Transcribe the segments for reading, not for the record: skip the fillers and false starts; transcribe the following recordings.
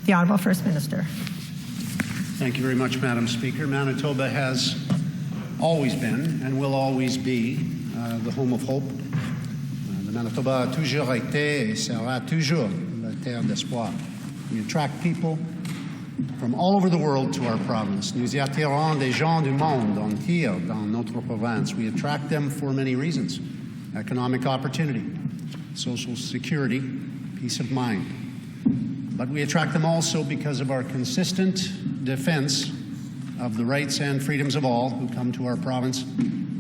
The Honourable First Minister. Thank you very much, Madam Speaker. Manitoba has always been and will always be the home of hope. Le Manitoba a toujours été et sera toujours la terre d'espoir. We attract people from all over the world to our province. Nous y attirons des gens du monde entier dans notre province. We attract them for many reasons: economic opportunity, social security, peace of mind. But we attract them also because of our consistent defense of the rights and freedoms of all who come to our province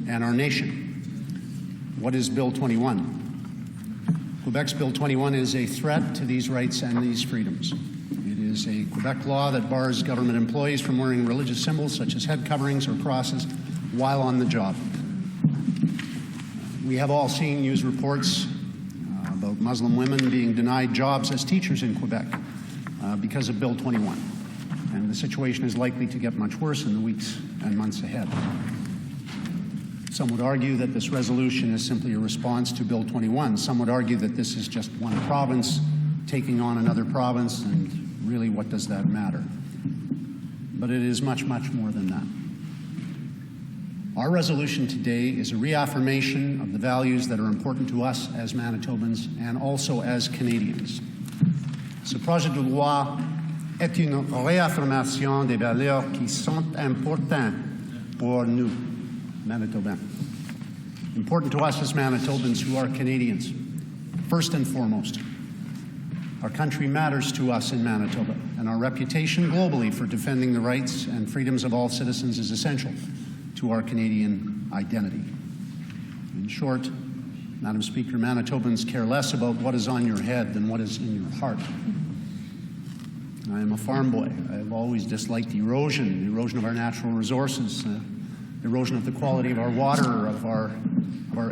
and our nation. What is Bill 21? Quebec's Bill 21 is a threat to these rights and these freedoms. It is a Quebec law that bars government employees from wearing religious symbols such as head coverings or crosses while on the job. We have all seen news reports about Muslim women being denied jobs as teachers in Quebec because of Bill 21. And the situation is likely to get much worse in the weeks and months ahead. Some would argue that this resolution is simply a response to Bill 21. Some would argue that this is just one province taking on another province, and really, what does that matter? But it is much, much more than that. Our resolution today is a reaffirmation of the values that are important to us as Manitobans and also as Canadians. Ce projet de loi est une réaffirmation des valeurs qui sont importantes pour nous, Manitobans. Important to us as Manitobans who are Canadians. First and foremost, our country matters to us in Manitoba, and our reputation globally for defending the rights and freedoms of all citizens is essential to our Canadian identity. In short, Madam Speaker, Manitobans care less about what is on your head than what is in your heart. I am a farm boy. I have always disliked erosion of our natural resources, erosion of the quality of our water, of our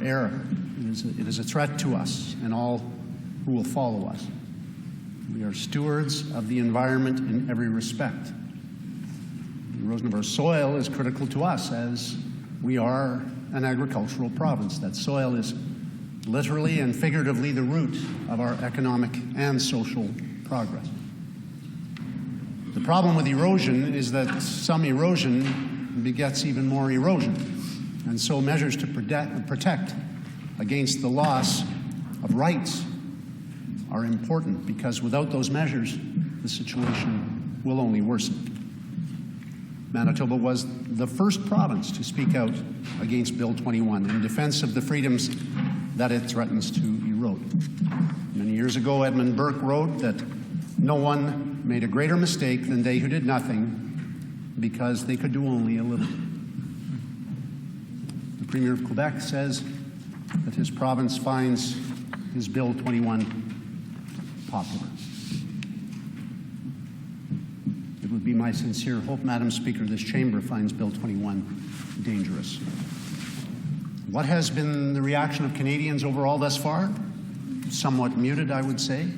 air. It is a threat to us and all who will follow us. We are stewards of the environment in every respect. The erosion of our soil is critical to us, as we are an agricultural province. That soil is literally and figuratively the root of our economic and social progress. The problem with erosion is that some erosion begets even more erosion, and so measures to protect against the loss of rights are important, because without those measures, the situation will only worsen. Manitoba was the first province to speak out against Bill 21 in defense of the freedoms that it threatens to erode. Many years ago, Edmund Burke wrote that no one made a greater mistake than they who did nothing, because they could do only a little. The Premier of Quebec says that his province finds his Bill 21 popular. It would be my sincere hope, Madam Speaker, this chamber finds Bill 21 dangerous. What has been the reaction of Canadians overall thus far? Somewhat muted, I would say.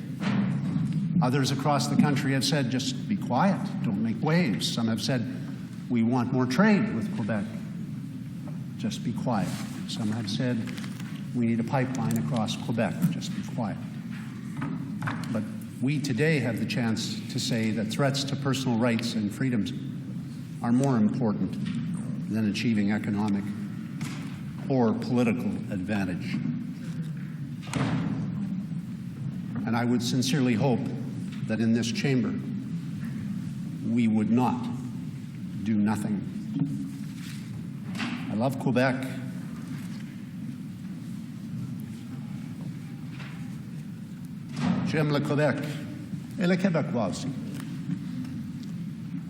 Others across the country have said, just be quiet, don't make waves. Some have said, we want more trade with Quebec. Just be quiet. Some have said, we need a pipeline across Quebec. Just be quiet. But we today have the chance to say that threats to personal rights and freedoms are more important than achieving economic or political advantage. And I would sincerely hope that in this chamber, we would not do nothing. I love Quebec. J'aime le Québec et le Québécois aussi.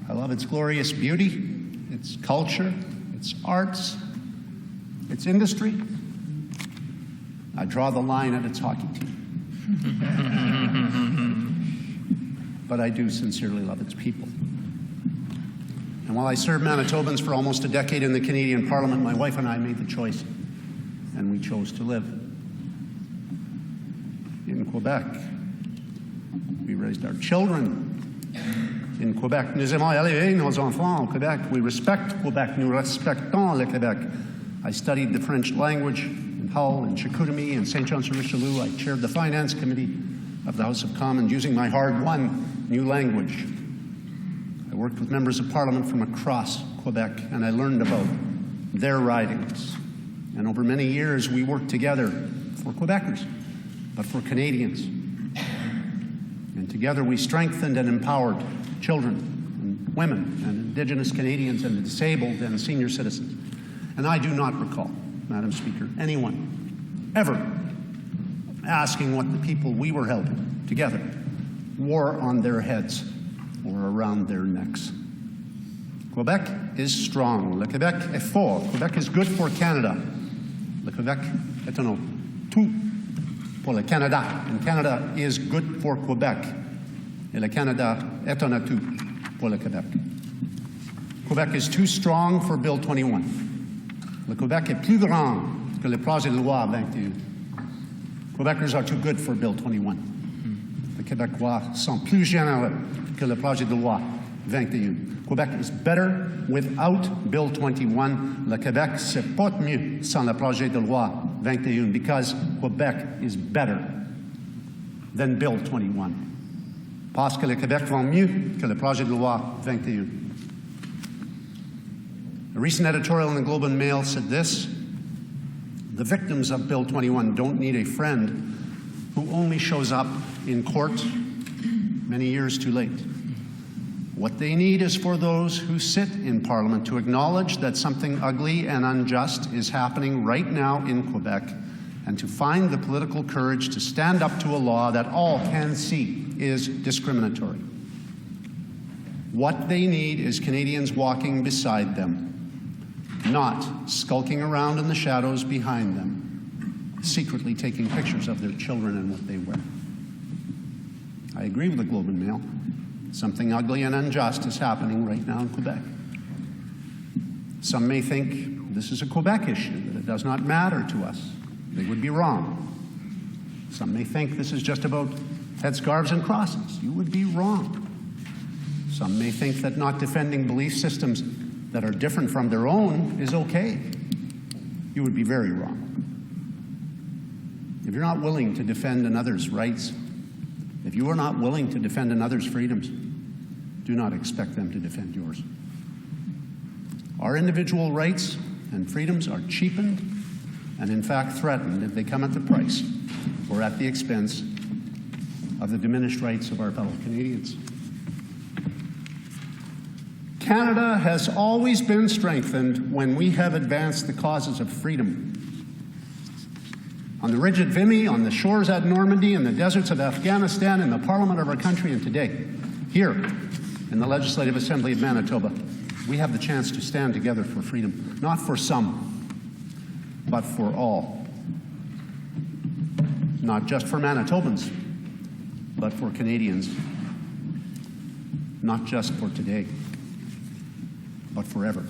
I love its glorious beauty, its culture, its arts, its industry. I draw the line at its hockey team. But I do sincerely love its people. And while I served Manitobans for almost a decade in the Canadian Parliament, my wife and I made the choice, and we chose to live in Quebec. We raised our children in Quebec. Nous aimons élever nos enfants au Québec. We respect Quebec. Nous respectons le Québec. I studied the French language in Hull, in Chicoutimi, in St. John-sur-Richelieu. I chaired the Finance Committee of the House of Commons, using my hard-won new language. I worked with members of Parliament from across Quebec, and I learned about their ridings. And over many years, we worked together for Quebecers, but for Canadians. And together we strengthened and empowered children and women and Indigenous Canadians and the disabled and senior citizens. And I do not recall, Madam Speaker, anyone ever asking what the people we were helping together wore on their heads or around their necks. Quebec is strong. Le Québec est fort. Quebec is good for Canada. Le Québec est un tout pour le Canada. And Canada is good for Quebec. Et le Canada est un atout pour le Québec. Quebec is too strong for Bill 21. Le Québec est plus grand que le projet de loi 21. Quebecers are too good for Bill 21. Les Québécois sont plus généreux que le projet de loi 21. Quebec is better without Bill 21. Le Québec se porte mieux sans le projet de loi 21 because Quebec is better than Bill 21. Parce que le Québec va mieux que le projet de loi 21. A recent editorial in the Globe and Mail said this: the victims of Bill 21 don't need a friend who only shows up in court many years too late. What they need is for those who sit in Parliament to acknowledge that something ugly and unjust is happening right now in Quebec, and to find the political courage to stand up to a law that all can see is discriminatory. What they need is Canadians walking beside them, not skulking around in the shadows behind them, secretly taking pictures of their children and what they wear. I agree with the Globe and Mail. Something ugly and unjust is happening right now in Quebec. Some may think this is a Quebec issue, that it does not matter to us. They would be wrong. Some may think this is just about headscarves and crosses. You would be wrong. Some may think that not defending belief systems that are different from their own is okay. You would be very wrong. If you're not willing to defend another's rights, if you are not willing to defend another's freedoms, do not expect them to defend yours. Our individual rights and freedoms are cheapened and in fact threatened if they come at the price or at the expense of the diminished rights of our fellow Canadians. Canada has always been strengthened when we have advanced the causes of freedom. On the ridge at Vimy, on the shores at Normandy, in the deserts of Afghanistan, in the Parliament of our country, and today, here in the Legislative Assembly of Manitoba, we have the chance to stand together for freedom, not for some, but for all. Not just for Manitobans, but for Canadians. Not just for today, but forever.